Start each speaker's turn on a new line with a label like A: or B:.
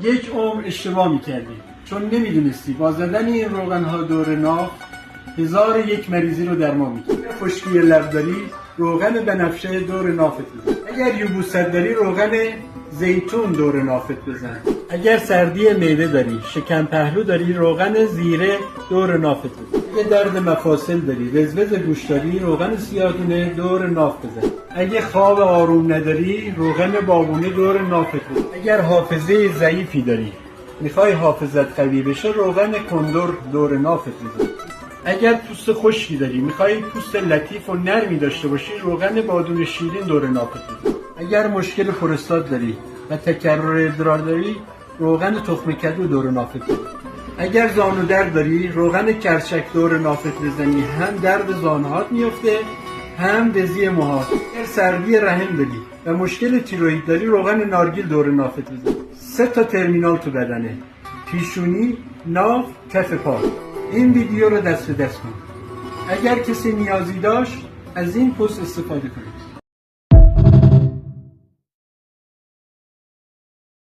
A: یک عمر اشتباه میکردی چون نمیدونستی با زدن این روغن ها دور ناف 1001 مریضی رو درمان میکنی. خشکی لب داری روغن بنفشه دور نافت بزن. اگر یبوست داری روغن زیتون دور نافت بزن. اگر سردی معده داری، شکم پهلو داری، روغن زیره دور نافت بزن. اگه درد مفاصل داری، وزوز گوش داری، روغن سیاه‌دونه دور ناف بزن. اگه خواب آروم نداری، روغن بابونه دور نافت بزن. اگر حافظه ضعیفی داری، میخوای حافظت قوی بشه، روغن کندر دور نافت بزن. اگر پوست خشکی داری، میخوای پوست لطیف و نرمی داشته باشی، روغن بادون شیرین دور نافت بزن. اگر مشکل پروستات داری و تکرر ادرار داری، روغن تخم کدو دور نافت بزن. اگر زانو درد داری، روغن کرچک دور نافت بزنی، هم درد زانوهات میفته هم دزی موهات. اگر سردی رحم داری و مشکل تیروئید داری، روغن نارگیل دور نافت بزن. 3 تا ترمینال تو بدنه: پیشونی، ناف، کف پا. این ویدیو رو دست به دست کن. اگر کسی نیازی داشت از این پست استفاده کنید.